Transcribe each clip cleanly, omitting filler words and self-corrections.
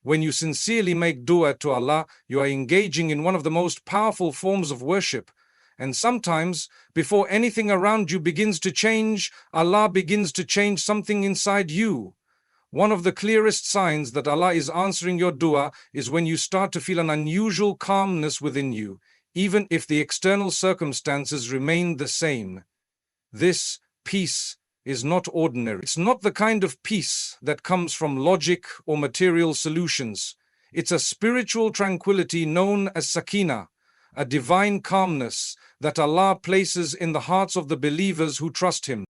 When you sincerely make dua to Allah, you are engaging in one of the most powerful forms of worship. And sometimes, before anything around you begins to change, Allah begins to change something inside you. One of the clearest signs that Allah is answering your dua is when you start to feel an unusual calmness within you, even if the external circumstances remain the same. This peace is not ordinary. It's not the kind of peace that comes from logic or material solutions. It's a spiritual tranquility known as sakina, a divine calmness that Allah places in the hearts of the believers who trust Him.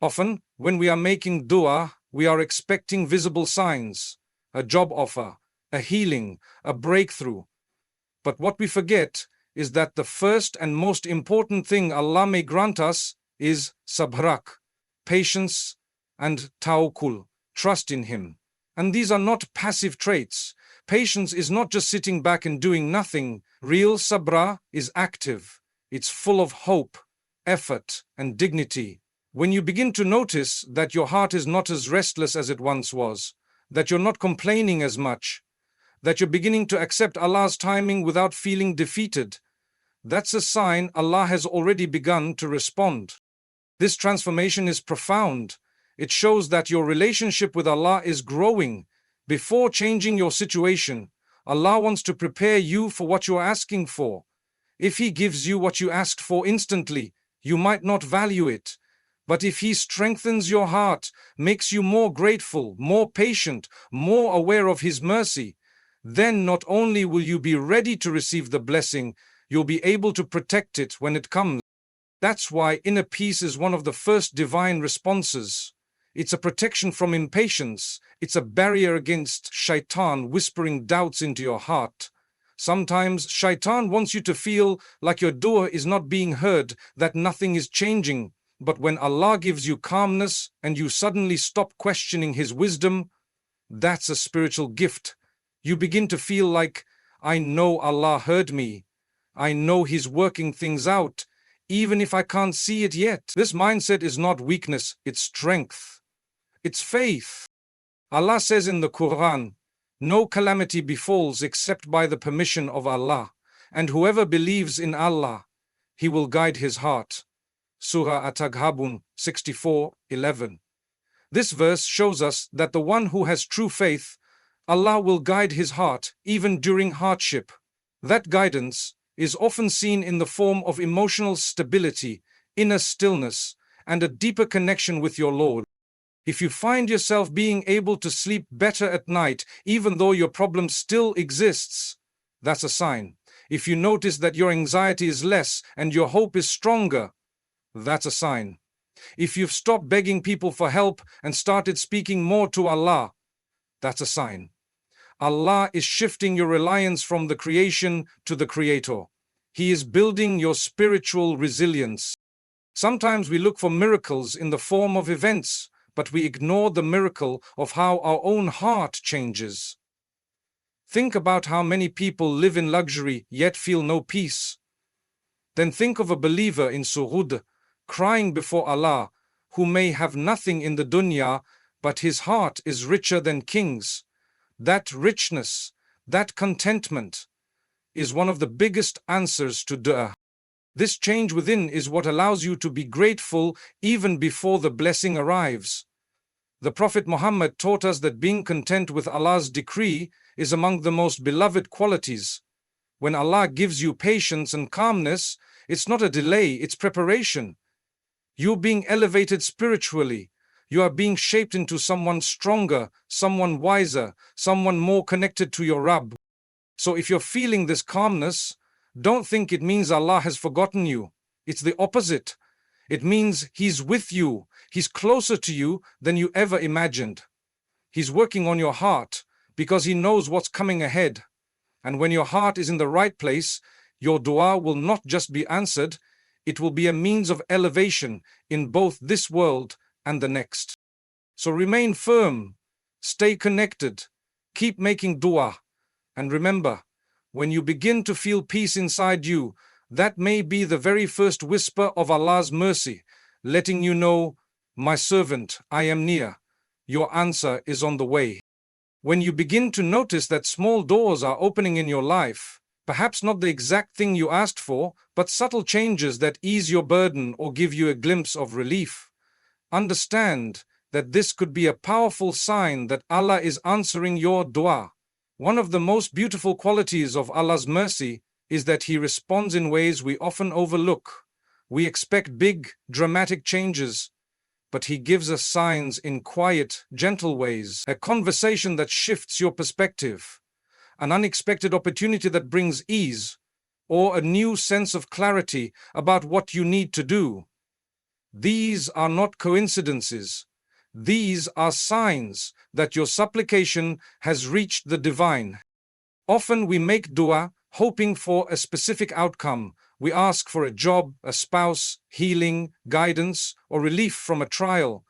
Often, when we are making dua, we are expecting visible signs, a job offer, a healing, a breakthrough. But what we forget is that the first and most important thing Allah may grant us is sabrak, patience, and tawakkul, trust in Him. And these are not passive traits. Patience is not just sitting back and doing nothing. Real sabra is active. It's full of hope, effort, and dignity. When you begin to notice that your heart is not as restless as it once was, that you're not complaining as much, that you're beginning to accept Allah's timing without feeling defeated, that's a sign Allah has already begun to respond. This transformation is profound. It shows that your relationship with Allah is growing. Before changing your situation, Allah wants to prepare you for what you're asking for. If He gives you what you asked for instantly, you might not value it. But if He strengthens your heart, makes you more grateful, more patient, more aware of His mercy, then not only will you be ready to receive the blessing, you'll be able to protect it when it comes. That's why inner peace is one of the first divine responses. It's a protection from impatience. It's a barrier against shaitan whispering doubts into your heart. Sometimes shaitan wants you to feel like your dua is not being heard, that nothing is changing. But when Allah gives you calmness and you suddenly stop questioning His wisdom, that's a spiritual gift. You begin to feel like, I know Allah heard me. I know He's working things out, even if I can't see it yet. This mindset is not weakness, it's strength. It's faith. Allah says in the Quran, no calamity befalls except by the permission of Allah, and whoever believes in Allah, He will guide his heart. Surah At-Taghabun 64:11. This verse shows us that the one who has true faith, Allah will guide his heart even during hardship. That guidance is often seen in the form of emotional stability, inner stillness, and a deeper connection with your Lord. If you find yourself being able to sleep better at night, even though your problem still exists, that's a sign. If you notice that your anxiety is less and your hope is stronger, that's a sign. If you've stopped begging people for help and started speaking more to Allah, that's a sign. Allah is shifting your reliance from the creation to the Creator. He is building your spiritual resilience. Sometimes we look for miracles in the form of events, but we ignore the miracle of how our own heart changes. Think about how many people live in luxury yet feel no peace. Then think of a believer in suhud, crying before Allah, who may have nothing in the dunya, but his heart is richer than kings. That richness, that contentment, is one of the biggest answers to dua. This change within is what allows you to be grateful even before the blessing arrives. The Prophet Muhammad taught us that being content with Allah's decree is among the most beloved qualities. When Allah gives you patience and calmness, it's not a delay, it's preparation. You're being elevated spiritually. You are being shaped into someone stronger, someone wiser, someone more connected to your Rabb. So if you're feeling this calmness, don't think it means Allah has forgotten you. It's the opposite. It means He's with you. He's closer to you than you ever imagined. He's working on your heart because He knows what's coming ahead. And when your heart is in the right place, your dua will not just be answered, it will be a means of elevation in both this world and the next. So remain firm, stay connected, keep making dua, and remember, when you begin to feel peace inside you, that may be the very first whisper of Allah's mercy, letting you know, my servant, I am near. Your answer is on the way. When you begin to notice that small doors are opening in your life, perhaps not the exact thing you asked for, but subtle changes that ease your burden or give you a glimpse of relief, understand that this could be a powerful sign that Allah is answering your dua. One of the most beautiful qualities of Allah's mercy is that He responds in ways we often overlook. We expect big, dramatic changes, but He gives us signs in quiet, gentle ways. A conversation that shifts your perspective, an unexpected opportunity that brings ease, or a new sense of clarity about what you need to do. These are not coincidences. These are signs that your supplication has reached the divine. Often we make dua hoping for a specific outcome. We ask for a job, a spouse, healing, guidance, or relief from a trial.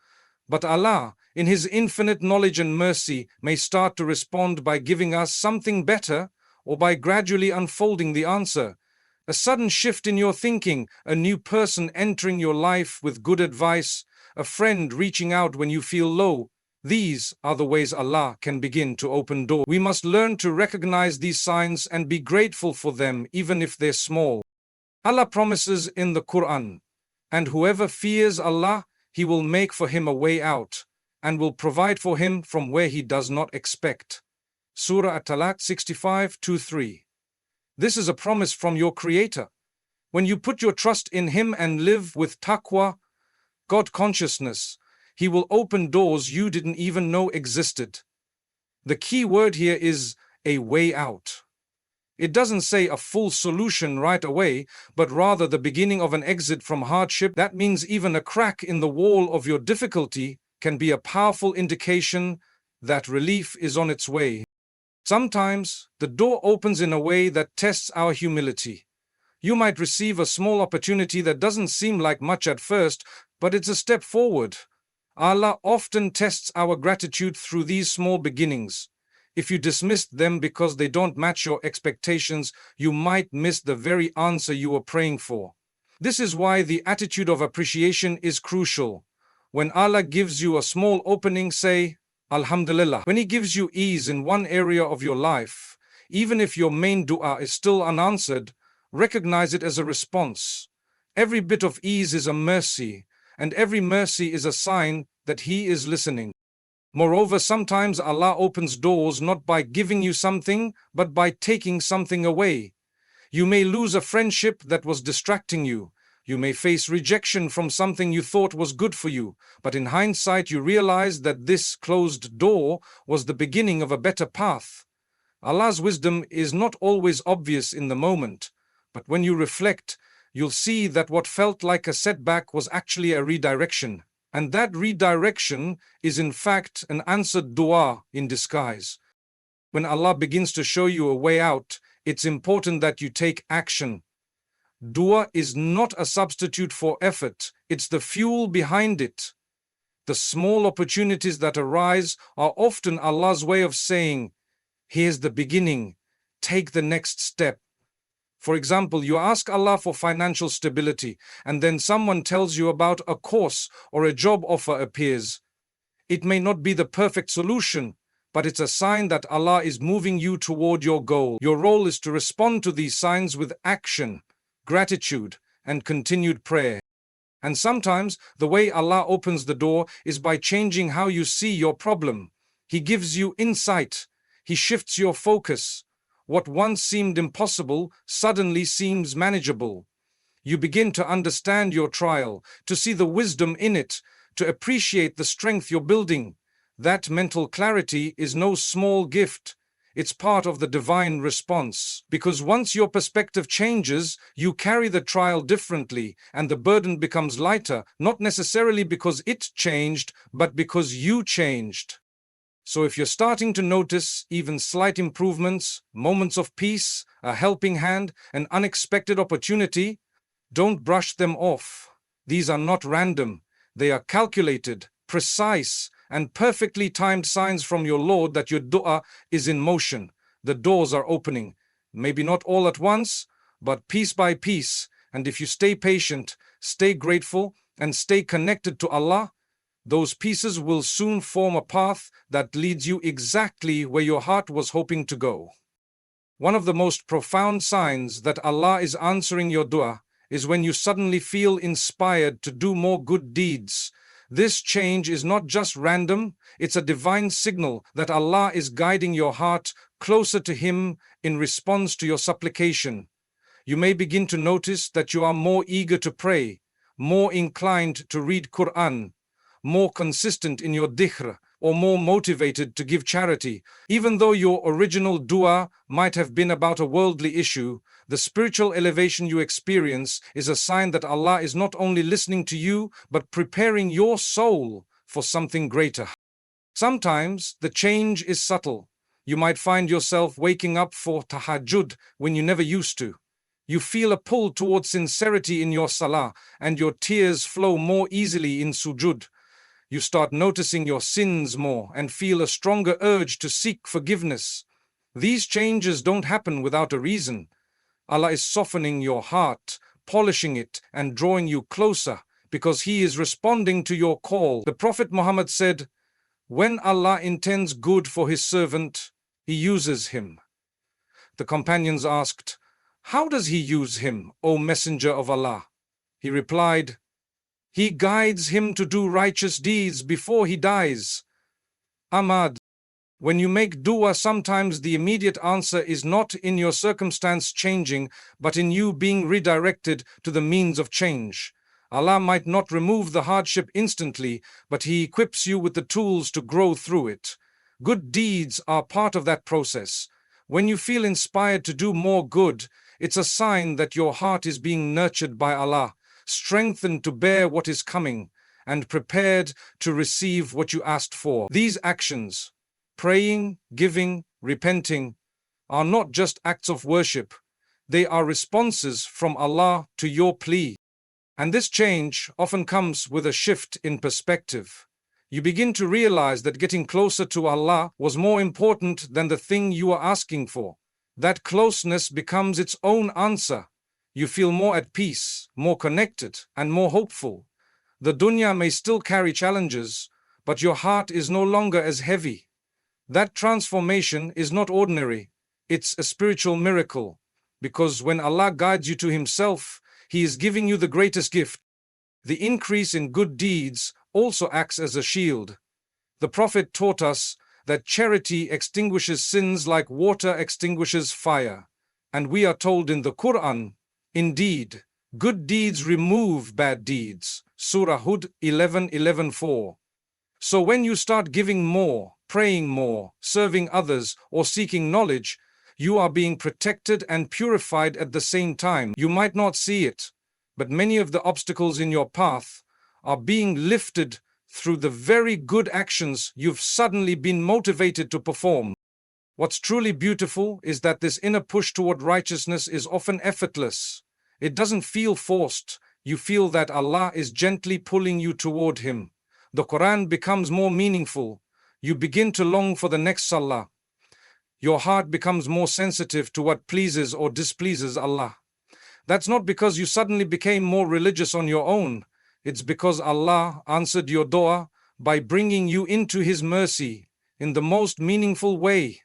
But Allah, in His infinite knowledge and mercy, may start to respond by giving us something better or by gradually unfolding the answer. A sudden shift in your thinking, a new person entering your life with good advice, a friend reaching out when you feel low. These are the ways Allah can begin to open doors. We must learn to recognize these signs and be grateful for them, even if they're small. Allah promises in the Quran, "And whoever fears Allah, He will make for him a way out, and will provide for him from where he does not expect." Surah At-Talaq 65:2-3. This is a promise from your Creator. When you put your trust in Him and live with taqwa, God consciousness, He will open doors you didn't even know existed. The key word here is a way out. It doesn't say a full solution right away, but rather the beginning of an exit from hardship. That means even a crack in the wall of your difficulty can be a powerful indication that relief is on its way. Sometimes the door opens in a way that tests our humility. You might receive a small opportunity that doesn't seem like much at first, but it's a step forward. Allah often tests our gratitude through these small beginnings. If you dismiss them because they don't match your expectations, you might miss the very answer you were praying for. This is why the attitude of appreciation is crucial. When Allah gives you a small opening, say, Alhamdulillah. When He gives you ease in one area of your life, even if your main dua is still unanswered, recognize it as a response. Every bit of ease is a mercy, and every mercy is a sign that He is listening. Moreover, sometimes Allah opens doors not by giving you something, but by taking something away. You may lose a friendship that was distracting you. You may face rejection from something you thought was good for you, but in hindsight you realize that this closed door was the beginning of a better path. Allah's wisdom is not always obvious in the moment, but when you reflect, you'll see that what felt like a setback was actually a redirection. And that redirection is in fact an answered dua in disguise. When Allah begins to show you a way out, it's important that you take action. Dua is not a substitute for effort, it's the fuel behind it. The small opportunities that arise are often Allah's way of saying, "Here's the beginning, take the next step." For example, you ask Allah for financial stability, and then someone tells you about a course or a job offer appears. It may not be the perfect solution, but it's a sign that Allah is moving you toward your goal. Your role is to respond to these signs with action, gratitude, and continued prayer. And sometimes the way Allah opens the door is by changing how you see your problem. He gives you insight. He shifts your focus. What once seemed impossible suddenly seems manageable. You begin to understand your trial, to see the wisdom in it, to appreciate the strength you're building. That mental clarity is no small gift. It's part of the divine response. Because once your perspective changes, you carry the trial differently, and the burden becomes lighter, not necessarily because it changed, but because you changed. So if you're starting to notice even slight improvements, moments of peace, a helping hand, an unexpected opportunity, don't brush them off. These are not random. They are calculated, precise, and perfectly timed signs from your Lord that your dua is in motion. The doors are opening. Maybe not all at once, but piece by piece. And if you stay patient, stay grateful, and stay connected to Allah, those pieces will soon form a path that leads you exactly where your heart was hoping to go. One of the most profound signs that Allah is answering your dua is when you suddenly feel inspired to do more good deeds. This change is not just random, it's a divine signal that Allah is guiding your heart closer to Him in response to your supplication. You may begin to notice that you are more eager to pray, more inclined to read Quran, more consistent in your dhikr, or more motivated to give charity. Even though your original dua might have been about a worldly issue, the spiritual elevation you experience is a sign that Allah is not only listening to you, but preparing your soul for something greater. Sometimes the change is subtle. You might find yourself waking up for tahajjud when you never used to. You feel a pull towards sincerity in your salah, and your tears flow more easily in sujud. You start noticing your sins more and feel a stronger urge to seek forgiveness. These changes don't happen without a reason. Allah is softening your heart, polishing it, and drawing you closer because He is responding to your call. The Prophet Muhammad said, "When Allah intends good for His servant, He uses him." The companions asked, "How does He use him, O Messenger of Allah?" He replied, "He guides him to do righteous deeds before he dies." Ahmad, when you make dua, sometimes the immediate answer is not in your circumstance changing, but in you being redirected to the means of change. Allah might not remove the hardship instantly, but He equips you with the tools to grow through it. Good deeds are part of that process. When you feel inspired to do more good, it's a sign that your heart is being nurtured by Allah, strengthened to bear what is coming, and prepared to receive what you asked for. These actions, praying, giving, repenting, are not just acts of worship. They are responses from Allah to your plea. And this change often comes with a shift in perspective. You begin to realize that getting closer to Allah was more important than the thing you are asking for. That closeness becomes its own answer. You feel more at peace, more connected, and more hopeful. The dunya may still carry challenges, but your heart is no longer as heavy. That transformation is not ordinary. It's a spiritual miracle, because when Allah guides you to Himself, He is giving you the greatest gift. The increase in good deeds also acts as a shield. The Prophet taught us that charity extinguishes sins like water extinguishes fire. And we are told in the Quran, "Indeed, good deeds remove bad deeds." Surah Hud 11:11-4. So when you start giving more, praying more, serving others, or seeking knowledge, you are being protected and purified at the same time. You might not see it, but many of the obstacles in your path are being lifted through the very good actions you've suddenly been motivated to perform. What's truly beautiful is that this inner push toward righteousness is often effortless. It doesn't feel forced. You feel that Allah is gently pulling you toward Him. The Quran becomes more meaningful. You begin to long for the next salah. Your heart becomes more sensitive to what pleases or displeases Allah. That's not because you suddenly became more religious on your own. It's because Allah answered your dua by bringing you into His mercy in the most meaningful way,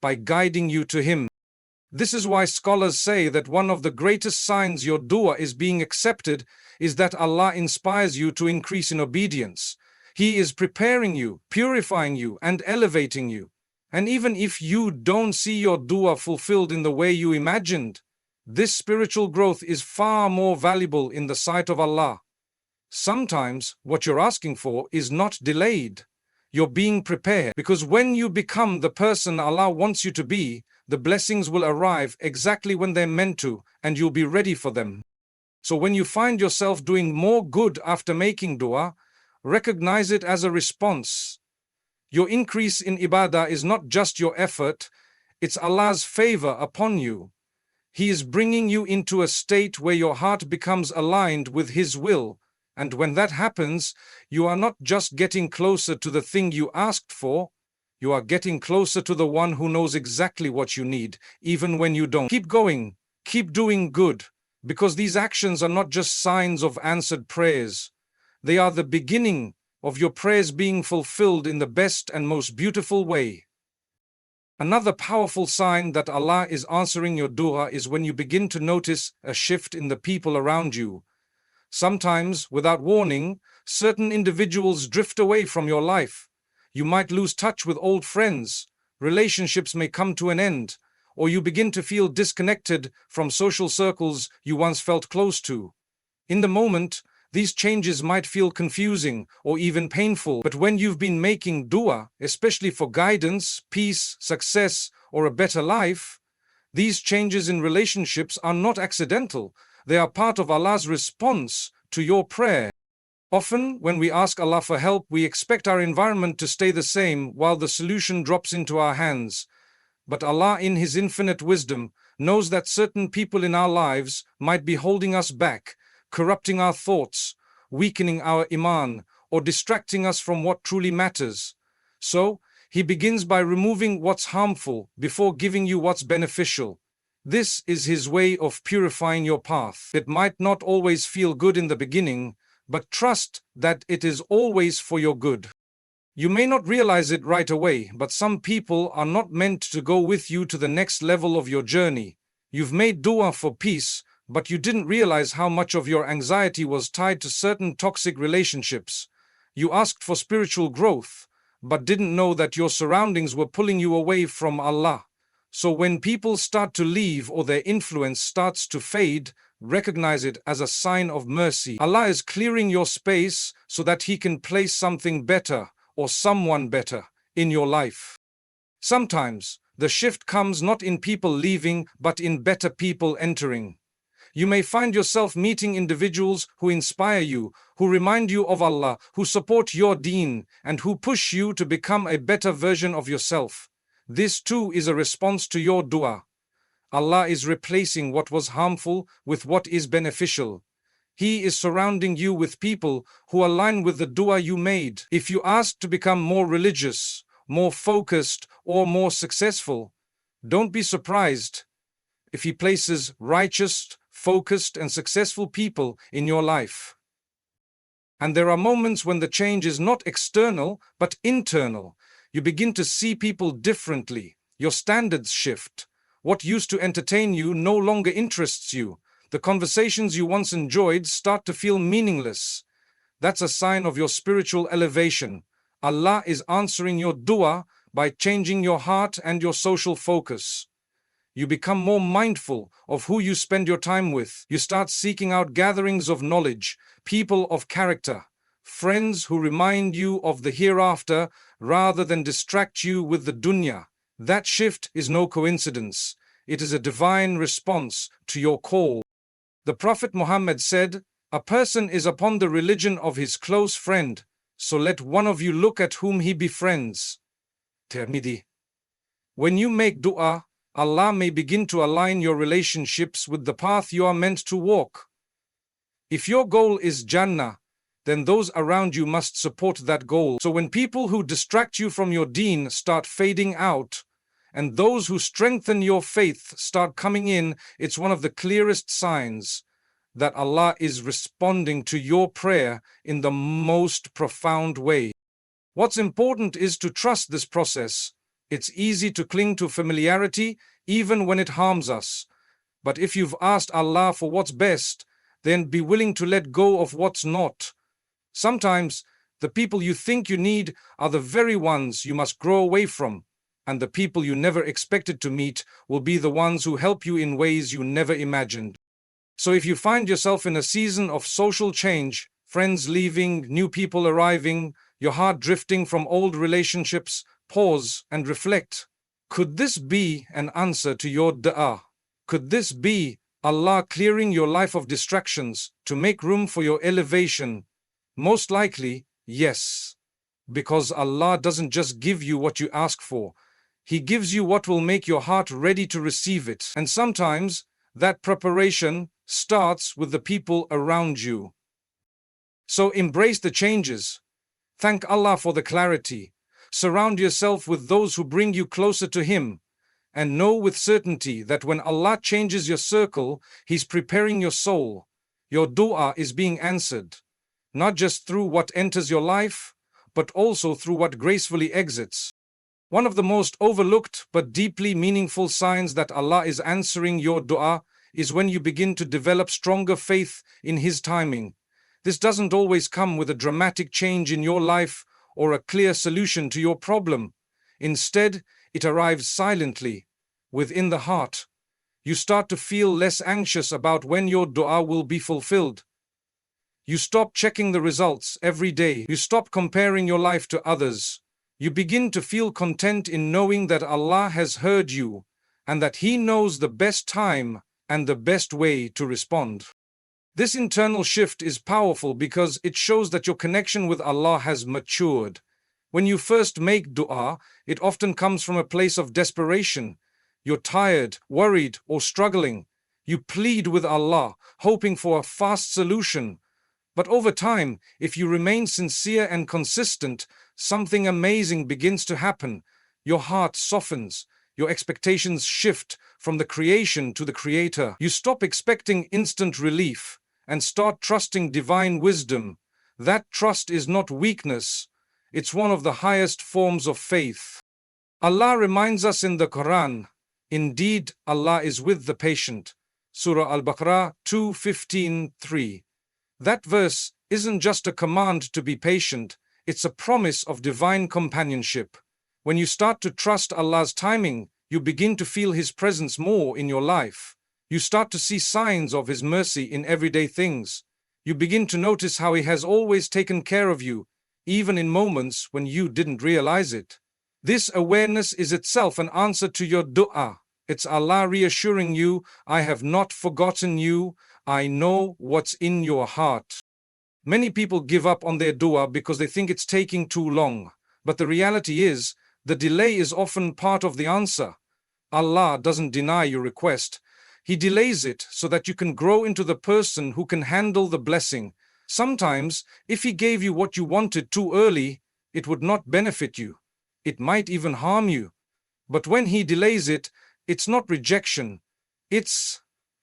by guiding you to Him. This is why scholars say that one of the greatest signs your dua is being accepted is that Allah inspires you to increase in obedience. He is preparing you, purifying you, and elevating you. And even if you don't see your dua fulfilled in the way you imagined, this spiritual growth is far more valuable in the sight of Allah. Sometimes what you're asking for is not delayed. You're being prepared, because when you become the person Allah wants you to be, the blessings will arrive exactly when they're meant to, and you'll be ready for them. So when you find yourself doing more good after making dua, recognize it as a response. Your increase in ibadah is not just your effort, it's Allah's favor upon you. He is bringing you into a state where your heart becomes aligned with His will. And when that happens, you are not just getting closer to the thing you asked for, you are getting closer to the one who knows exactly what you need, even when you don't. Keep going, keep doing good, because these actions are not just signs of answered prayers. They are the beginning of your prayers being fulfilled in the best and most beautiful way. Another powerful sign that Allah is answering your dua is when you begin to notice a shift in the people around you. Sometimes, without warning, certain individuals drift away from your life. You might lose touch with old friends, relationships may come to an end, or you begin to feel disconnected from social circles you once felt close to. In the moment, these changes might feel confusing or even painful, but when you've been making dua, especially for guidance, peace, success, or a better life, these changes in relationships are not accidental. They are part of Allah's response to your prayer. Often, when we ask Allah for help, we expect our environment to stay the same while the solution drops into our hands. But Allah, in His infinite wisdom, knows that certain people in our lives might be holding us back, corrupting our thoughts, weakening our iman, or distracting us from what truly matters. So, He begins by removing what's harmful before giving you what's beneficial. This is His way of purifying your path. It might not always feel good in the beginning, but trust that it is always for your good. You may not realize it right away, but some people are not meant to go with you to the next level of your journey. You've made dua for peace, but you didn't realize how much of your anxiety was tied to certain toxic relationships. You asked for spiritual growth, but didn't know that your surroundings were pulling you away from Allah. So when people start to leave or their influence starts to fade, recognize it as a sign of mercy. Allah is clearing your space so that He can place something better or someone better in your life. Sometimes, the shift comes not in people leaving, but in better people entering. You may find yourself meeting individuals who inspire you, who remind you of Allah, who support your deen, and who push you to become a better version of yourself. This too is a response to your dua. Allah is replacing what was harmful with what is beneficial. He is surrounding you with people who align with the dua you made. If you ask to become more religious, more focused, or more successful, don't be surprised if He places righteous, focused, and successful people in your life. And there are moments when the change is not external, but internal. You begin to see people differently. Your standards shift. What used to entertain you no longer interests you. The conversations you once enjoyed start to feel meaningless. That's a sign of your spiritual elevation. Allah is answering your dua by changing your heart and your social focus. You become more mindful of who you spend your time with. You start seeking out gatherings of knowledge, people of character, friends who remind you of the hereafter rather than distract you with the dunya. That shift is no coincidence. It is a divine response to your call. The Prophet Muhammad said, "A person is upon the religion of his close friend, so let one of you look at whom he befriends." Tirmidhi. When you make dua, Allah may begin to align your relationships with the path you are meant to walk. If your goal is Jannah, then those around you must support that goal. So when people who distract you from your deen start fading out, and those who strengthen your faith start coming in, it's one of the clearest signs that Allah is responding to your prayer in the most profound way. What's important is to trust this process. It's easy to cling to familiarity even when it harms us. But if you've asked Allah for what's best, then be willing to let go of what's not. Sometimes the people you think you need are the very ones you must grow away from, and the people you never expected to meet will be the ones who help you in ways you never imagined. So if you find yourself in a season of social change, friends leaving, new people arriving, your heart drifting from old relationships, pause and reflect. Could this be an answer to your dua? Could this be Allah clearing your life of distractions to make room for your elevation? Most likely, yes. Because Allah doesn't just give you what you ask for. He gives you what will make your heart ready to receive it. And sometimes that preparation starts with the people around you. So embrace the changes. Thank Allah for the clarity. Surround yourself with those who bring you closer to Him. And know with certainty that when Allah changes your circle, He's preparing your soul. Your dua is being answered, not just through what enters your life, but also through what gracefully exits. One of the most overlooked but deeply meaningful signs that Allah is answering your dua is when you begin to develop stronger faith in His timing. This doesn't always come with a dramatic change in your life or a clear solution to your problem. Instead, it arrives silently, within the heart. You start to feel less anxious about when your dua will be fulfilled. You stop checking the results every day. You stop comparing your life to others. You begin to feel content in knowing that Allah has heard you and that He knows the best time and the best way to respond. This internal shift is powerful because it shows that your connection with Allah has matured. When you first make dua, it often comes from a place of desperation. You're tired, worried, or struggling. You plead with Allah, hoping for a fast solution. But over time, if you remain sincere and consistent, something amazing begins to happen. Your heart softens. Your expectations shift from the creation to the Creator. You stop expecting instant relief and start trusting divine wisdom. That trust is not weakness. It's one of the highest forms of faith. Allah reminds us in the Quran, "Indeed, Allah is with the patient." Surah Al-Baqarah 2:15-3. That verse isn't just a command to be patient, it's a promise of divine companionship. When you start to trust Allah's timing, you begin to feel His presence more in your life. You start to see signs of His mercy in everyday things. You begin to notice how He has always taken care of you, even in moments when you didn't realize it. This awareness is itself an answer to your dua. It's Allah reassuring you, "I have not forgotten you. I know what's in your heart." Many people give up on their dua because they think it's taking too long. But the reality is, the delay is often part of the answer. Allah doesn't deny your request. He delays it so that you can grow into the person who can handle the blessing. Sometimes, if He gave you what you wanted too early, it would not benefit you. It might even harm you. But when He delays it, it's not rejection. It's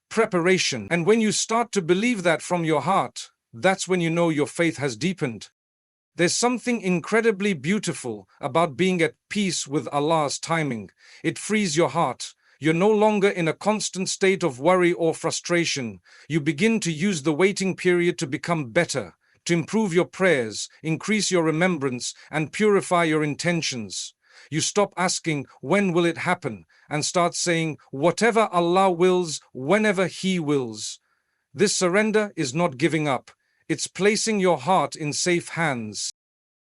preparation. And when you start to believe that from your heart, that's when you know your faith has deepened. There's something incredibly beautiful about being at peace with Allah's timing. It frees your heart. You're no longer in a constant state of worry or frustration. You begin to use the waiting period to become better, to improve your prayers, increase your remembrance, and purify your intentions. You stop asking, "When will it happen?" and start saying, "Whatever Allah wills, whenever He wills." This surrender is not giving up. It's placing your heart in safe hands.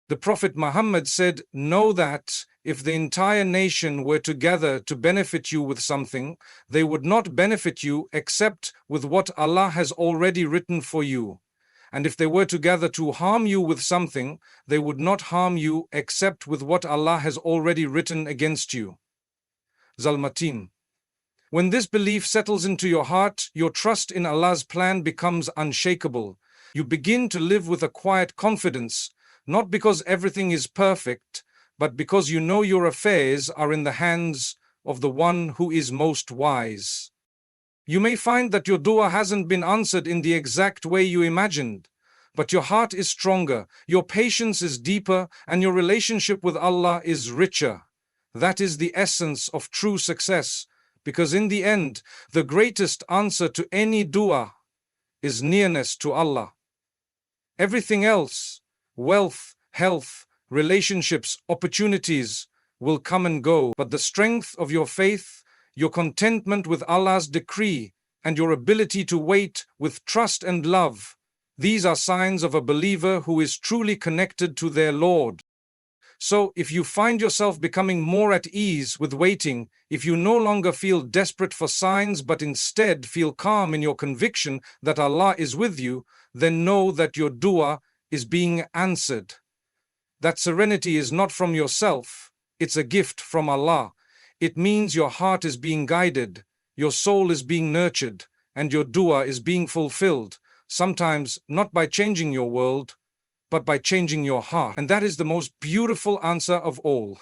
The Prophet Muhammad said, "Know that if the entire nation were to gather to benefit you with something, they would not benefit you except with what Allah has already written for you. And if they were to gather to harm you with something, they would not harm you except with what Allah has already written against you." Zalmatin. When this belief settles into your heart, your trust in Allah's plan becomes unshakable. You begin to live with a quiet confidence, not because everything is perfect, but because you know your affairs are in the hands of the One who is most wise. You may find that your dua hasn't been answered in the exact way you imagined, but your heart is stronger, your patience is deeper, and your relationship with Allah is richer. That is the essence of true success, because in the end, the greatest answer to any dua is nearness to Allah. Everything else, wealth, health, relationships, opportunities, will come and go, but the strength of your faith, your contentment with Allah's decree, and your ability to wait with trust and love, these are signs of a believer who is truly connected to their Lord. So, if you find yourself becoming more at ease with waiting, if you no longer feel desperate for signs but instead feel calm in your conviction that Allah is with you, then know that your dua is being answered. That serenity is not from yourself, it's a gift from Allah. It means your heart is being guided, your soul is being nurtured, and your dua is being fulfilled, sometimes not by changing your world, but by changing your heart. And that is the most beautiful answer of all.